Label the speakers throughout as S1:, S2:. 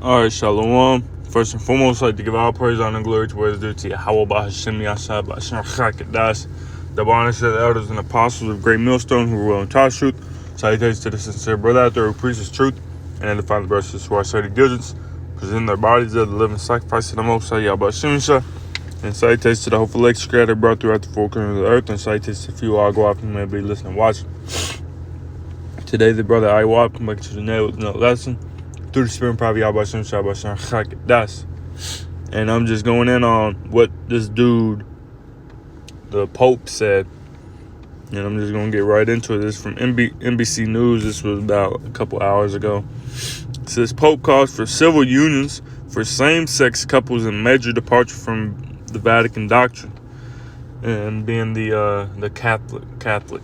S1: All right, Shalom. First and foremost, I'd like to give all praise, honor, and glory to where it's due to Yahweh, Hashem, Yashai, Hashem, Chakadas, the bonus of the elders and apostles of Great Millstone who will taught truth. Salutations to the sincere brother out there who preaches truth and edifying the brothers who are study diligence, presenting their bodies as the living sacrifice to the Most High, Yahweh, Hashem, and salutations to the hopeful lecture creator brought throughout the four corners of the earth, and salutations to a few all go off and may be listening and watching. Today, the brother Iwab come back to the nail with another lesson. Through the spirit, probably das. And I'm just going in on what this dude, the Pope, said. And I'm just going to get right into it. This is from NBC News. This was about a couple hours ago. It says, Pope calls for civil unions for same-sex couples in major departure from the Vatican doctrine. And being the Catholic.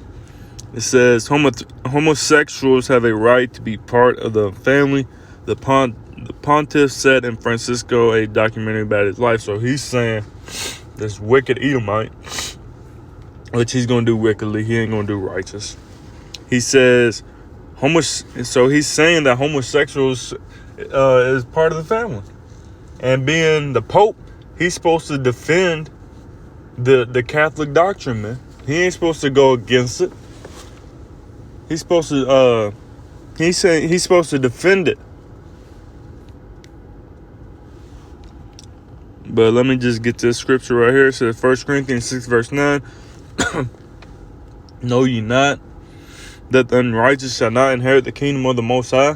S1: It says, homosexuals have a right to be part of the family. The pontiff said in Francisco, a documentary about his life. So he's saying this wicked Edomite, which he's going to do wickedly. He ain't going to do righteous. He says, so he's saying that homosexuals is part of the family. And being the Pope, he's supposed to defend the Catholic doctrine, man. He ain't supposed to go against it. He's supposed to, he's saying he's supposed to defend it. But let me just get this scripture right here. It says 1 Corinthians 6 verse 9. Know ye not that the unrighteous shall not inherit the kingdom of the Most High?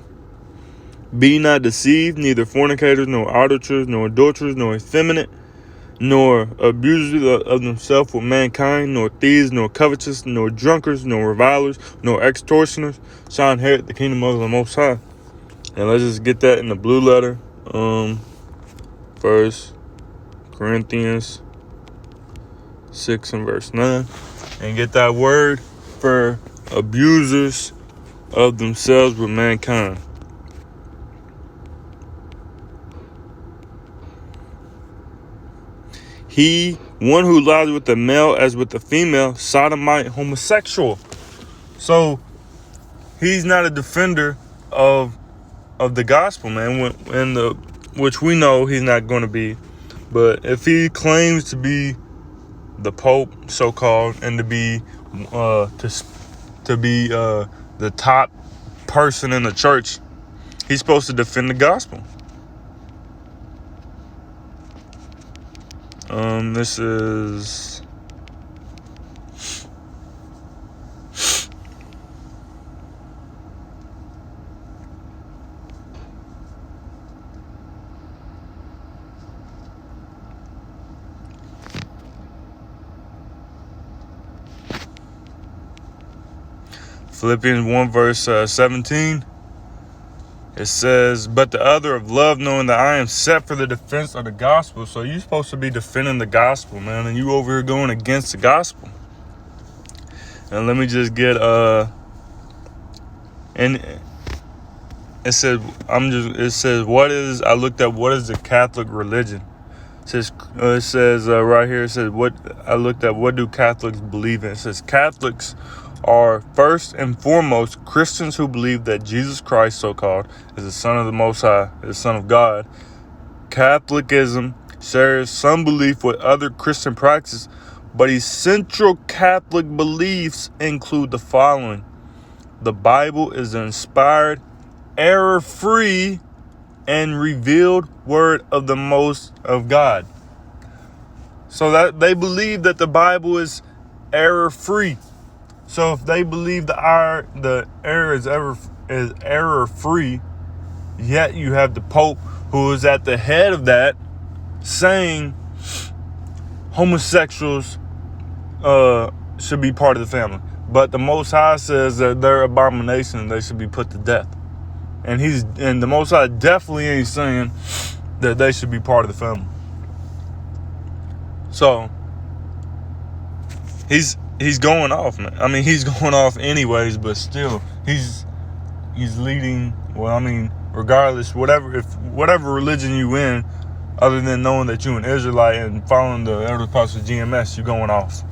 S1: Be not deceived, neither fornicators, nor idolaters, nor adulterers, nor effeminate, nor abusers of themselves with mankind, nor thieves, nor covetous, nor drunkards, nor revilers, nor extortioners shall inherit the kingdom of the Most High. And let's just get that in the blue letter. 1 Corinthians 6 and verse 9. And get that word for abusers of themselves with mankind. One who lies with the male as with the female, sodomite, homosexual. So he's not a defender of the gospel, man. Which we know he's not going to be. But if he claims to be the Pope, so-called, and to be the top person in the church, he's supposed to defend the gospel. This is Philippians 1 verse 17. It says, but the other of love, knowing that I am set for the defense of the gospel. So you're supposed to be defending the gospel, man. And you over here going against the gospel. And let me just get, and it says, I looked up, what is the Catholic religion? It says right here, it says, what do Catholics believe in? It says, Catholics are first and foremost Christians who believe that Jesus Christ, so-called, is the Son of the Most High, is the Son of God. Catholicism shares some belief with other Christian practices, but essential Catholic beliefs include the following. The Bible is the inspired, error-free, and revealed word of the Most of God. So that they believe that the Bible is error-free. So if they believe the error is error-free, yet you have the Pope who is at the head of that saying homosexuals should be part of the family. But the Most High says that they're abomination and they should be put to death. And the Most High definitely ain't saying that they should be part of the family. So he's going off, man. I mean, he's going off anyways, but still, he's leading. Well, I mean, regardless, whatever religion you in, other than knowing that you're an Israelite and following the elder apostles of GMS, you're going off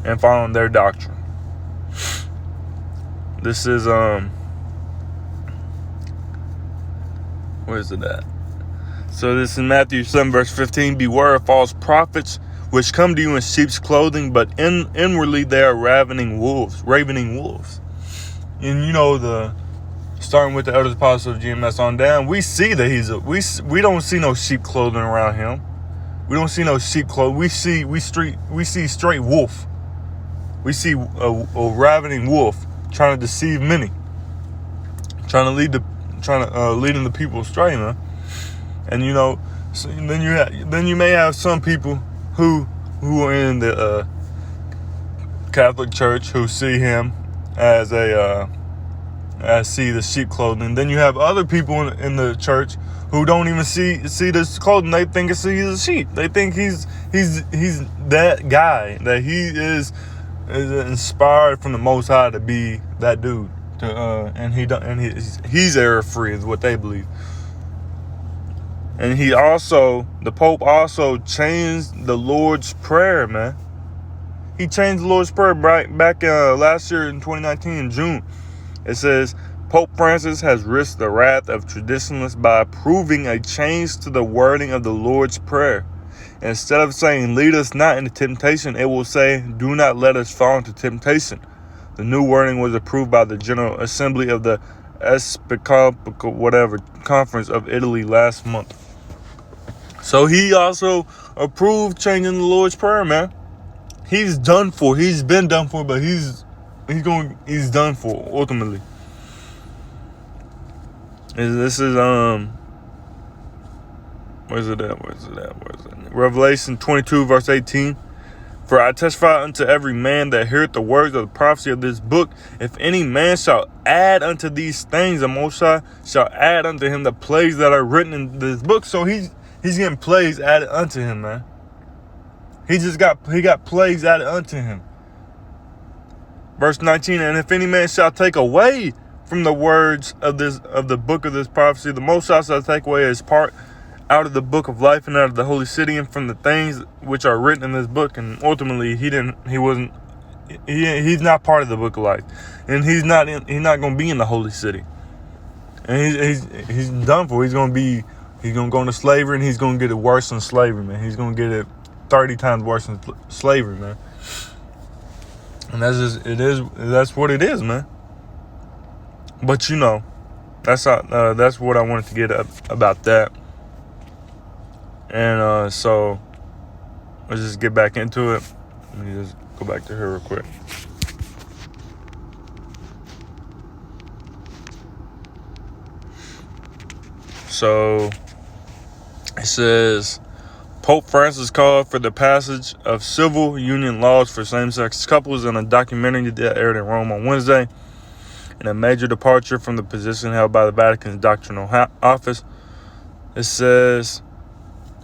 S1: and following their doctrine. This is Where is it at? So this is Matthew 7, verse 15. Beware of false prophets, which come to you in sheep's clothing, but inwardly they are ravening wolves. And you know, starting with the elders apostles of GMS on down, we see that we don't see no sheep clothing around him. We don't see no sheep clothing. We see straight wolf. We see a ravening wolf trying to deceive many, trying to leading the people astray, man. And you know, so then you may have some people who are in the Catholic Church who see him as see the sheep clothing. Then you have other people in the church who don't even see this clothing. They think he's a sheep. They think he's that guy, that he is inspired from the Most High to be that dude. He's error free is what they believe. And the Pope also changed the Lord's Prayer, man. He changed the Lord's Prayer back last year in 2019 in June. It says, Pope Francis has risked the wrath of traditionalists by approving a change to the wording of the Lord's Prayer. Instead of saying, lead us not into temptation, it will say, do not let us fall into temptation. The new wording was approved by the General Assembly of the Episcopal Conference of Italy last month. So he also approved changing the Lord's Prayer, man. He's done for. He's been done for, but he's done for ultimately. This is where's it at? Revelation 22 verse 18. For I testify unto every man that heareth the words of the prophecy of this book, if any man shall add unto these things, the Most High shall add unto him the plagues that are written in this book. So he's getting plagues added unto him, man. He got plagues added unto him. Verse 19, and if any man shall take away from the words of the book of this prophecy, the Most High shall take away his part out of the book of life and out of the holy city and from the things which are written in this book. And ultimately he's not part of the book of life, and he's not going to be in the holy city, and he's done for. He's going to go into slavery, and he's going to get it worse than slavery, man. He's going to get it 30 times worse than slavery, man. And that's what it is, man. But you know, that's what I wanted to get about that. And so let's just get back into it. Let me just go back to her real quick. So it says, Pope Francis called for the passage of civil union laws for same-sex couples in a documentary that aired in Rome on Wednesday, in a major departure from the position held by the Vatican's doctrinal office. It says,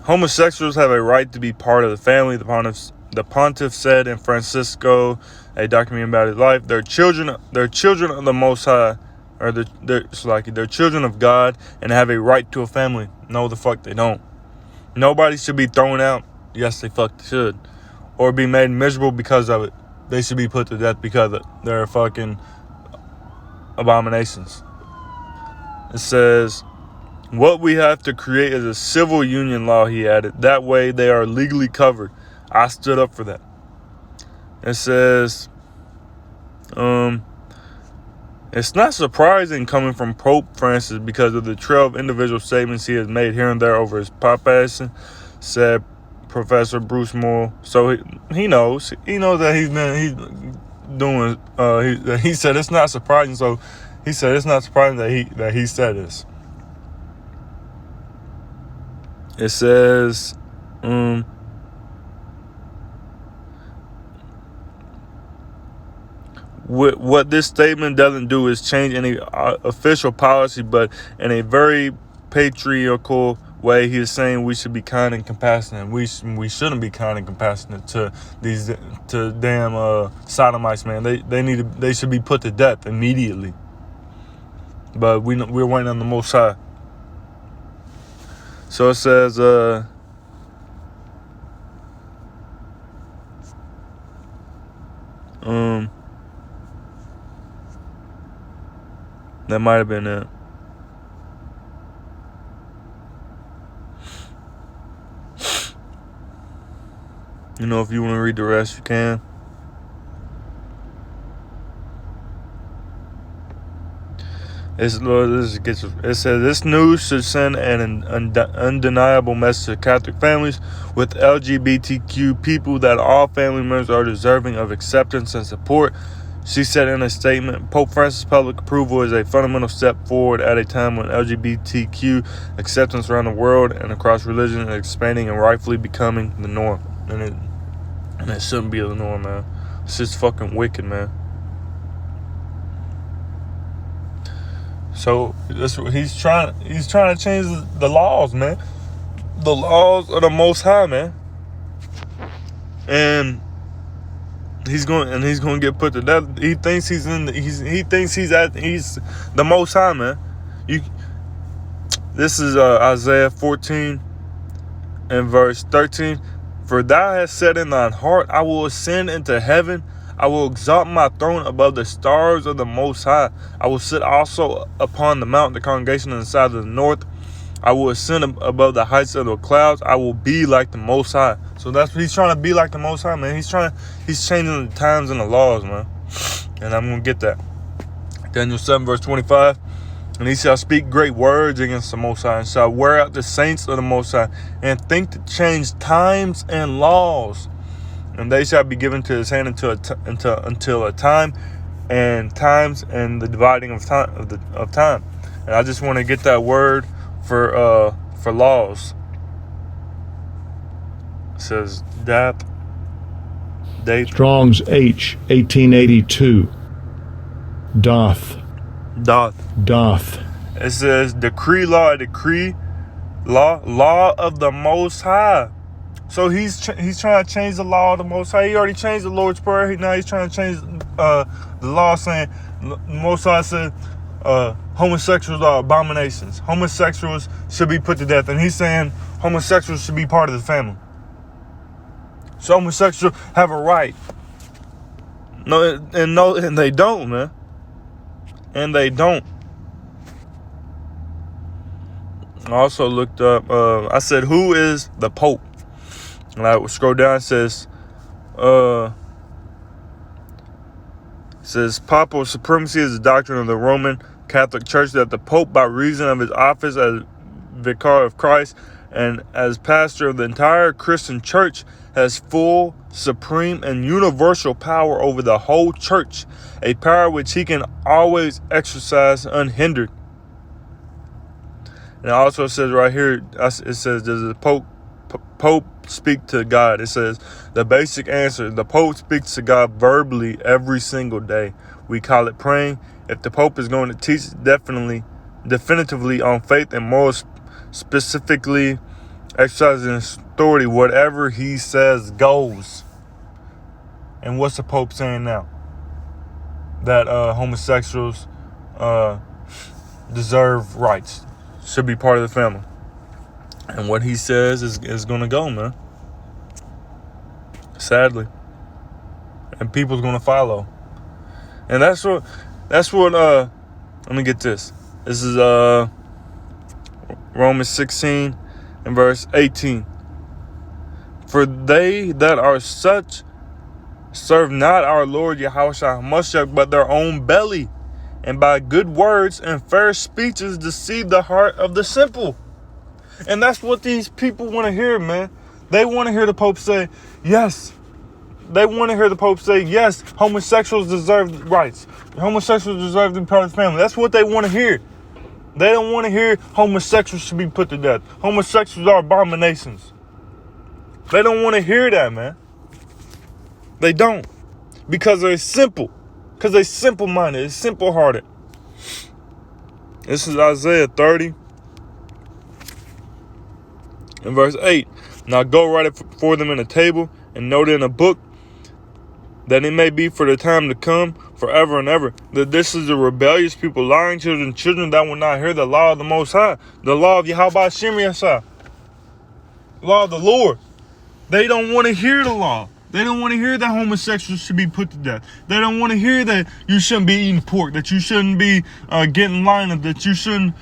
S1: homosexuals have a right to be part of the family, the pontiff said in Francisco, a documentary about his life. They're children of the Most High, or they're children of God and have a right to a family. No, the fuck they don't. Nobody should be thrown out. Yes, they fuck should. Or be made miserable because of it. They should be put to death because they're fucking abominations. It says, what we have to create is a civil union law, he added. That way they are legally covered. I stood up for that. It says, it's not surprising coming from Pope Francis because of the trail of individual statements he has made here and there over his papacy, said Professor Bruce Moore. So he knows that he said it's not surprising. So he said it's not surprising that he said this. It says, what this statement doesn't do is change any official policy, but in a very patriarchal way, he is saying we should be kind and compassionate. We shouldn't be kind and compassionate to damn sodomites, man. They should be put to death immediately. But we're waiting on the Most High. So it says, that might have been it. You know, if you want to read the rest, you can. It says this news should send an undeniable message to Catholic families with LGBTQ people that all family members are deserving of acceptance and support. She said in a statement, Pope Francis' public approval is a fundamental step forward at a time when LGBTQ acceptance around the world and across religion is expanding and rightfully becoming the norm. And it shouldn't be the norm, man. It's just fucking wicked, man. So that's what he's trying to change the laws, man. The laws of the Most High, man. And he's going to get put to death. He thinks he's the Most High, man. This is Isaiah 14 and verse 13. For thou hast said in thine heart, I will ascend into heaven. I will exalt my throne above the stars of the Most High. I will sit also upon the mount, the congregation on the side of the north. I will ascend above the heights of the clouds. I will be like the Most High. So that's what he's trying to be, like the Most High, man. He's changing the times and the laws, man. And I'm going to get that. Daniel 7 verse 25. And he shall speak great words against the Most High, and shall wear out the saints of the Most High, and think to change times and laws. And they shall be given to his hand until a time and times and the dividing of time. And I just want to get that word for laws. It says date.
S2: Strong's H 1882. Doth.
S1: It says decree law of the Most High. So he's trying to change the law of the Most High. He already changed the Lord's Prayer. Now he's trying to change the law, saying the Most High said homosexuals are abominations. Homosexuals should be put to death. And he's saying homosexuals should be part of the family. So homosexuals have a right. And they don't, man. And they don't. I also looked up, I said, who is the Pope? And I would scroll down, it says papal supremacy is the doctrine of the Roman Catholic Church that the Pope, by reason of his office as Vicar of Christ and as pastor of the entire Christian Church, has full, supreme, and universal power over the whole Church, a power which he can always exercise unhindered. And it also says right here, it says, does the Pope speak to God? It says, the basic answer, the Pope speaks to God verbally every single day. We call it praying. If the Pope is going to teach definitively on faith and morals, specifically exercising authority, whatever he says goes. And what's the Pope saying now? That homosexuals deserve rights, should be part of the family. And what he says is going to go, man. Sadly. And people's going to follow. And that's what, let me get this. This is Romans 16 and verse 18. For they that are such serve not our Lord Yahushua HaMashiach, but their own belly, and by good words and fair speeches deceive the heart of the simple. And that's what these people want to hear, man. They want to hear the Pope say, yes. They want to hear the Pope say, yes, homosexuals deserve rights. Homosexuals deserve to be part of the family. That's what they want to hear. They don't want to hear homosexuals should be put to death. Homosexuals are abominations. They don't want to hear that, man. They don't. Because they're simple. Because they're simple-minded. They're simple-hearted. This is Isaiah 30 and verse 8. Now go write it for them in a table and note it in a book, that it may be for the time to come, forever and ever, that this is a rebellious people, lying children that will not hear the law of the Most High, the law of Yahweh Hashem Yasah, law of the Lord. They don't want to hear the law. They don't want to hear that homosexuals should be put to death. They don't want to hear that you shouldn't be eating pork, that you shouldn't be getting lined up, that you shouldn't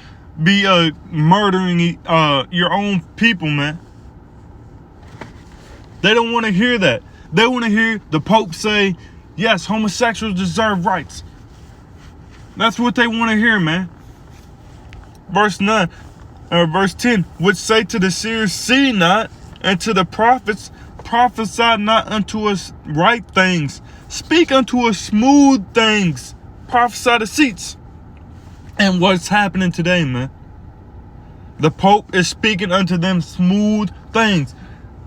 S1: be murdering your own people, man. They don't want to hear that. They want to hear the Pope say, yes, homosexuals deserve rights. That's what they want to hear, man. Verse 10, which say to the seers, see not, and to the prophets, prophesy not unto us right things. Speak unto us smooth things. Prophesy deceits. And what's happening today, man? The Pope is speaking unto them smooth things.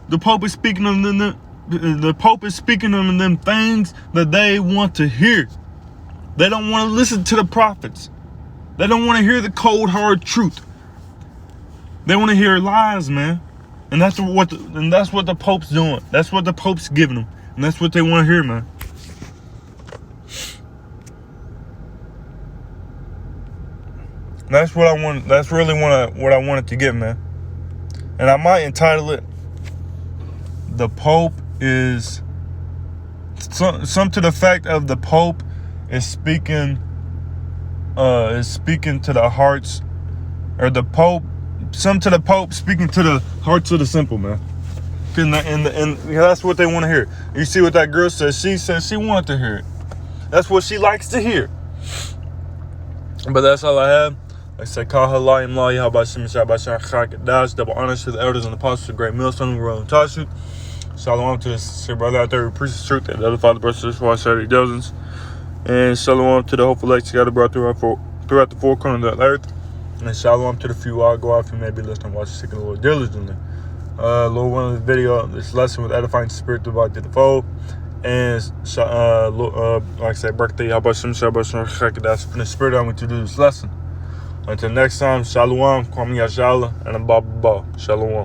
S1: The Pope is speaking unto them. The Pope is speaking unto them things that they want to hear. They don't want to listen to the prophets. They don't want to hear the cold, hard truth. They want to hear lies, man. And that's what the Pope's doing. That's what the Pope's giving them, and that's what they want to hear, man. That's what I want. That's really what I wanted to get, man. And I might entitle it, "The Pope is some to the fact of the Pope is speaking to the hearts, or the Pope, some to the Pope speaking to the hearts of the simple, man." And that's what they want to hear. You see what that girl says? She says she wanted to hear it. That's what she likes to hear. But that's all I have. Like I said, call her Layim La, Yahabashim Shabashar Chak Dash, double honors to the elders and apostles of Great Millstone who were on Tashut. Shalom to the brother out there who preaches truth and the other father, brothers, for Saturday dozens. And shalom to the hopeful elect God brought throughout the four corners of the earth. And shalom to the few I'll go out who may be listening and watching, seeking the Lord diligently. Lord, one of the video, this lesson with edifying spirit divided to the fold. And like I said, birthday, Yahabashim Shabashar Chak Dash, from the spirit I'm going to do this lesson. Until next time, shalom, kwam yashala, and a ba. Shalom.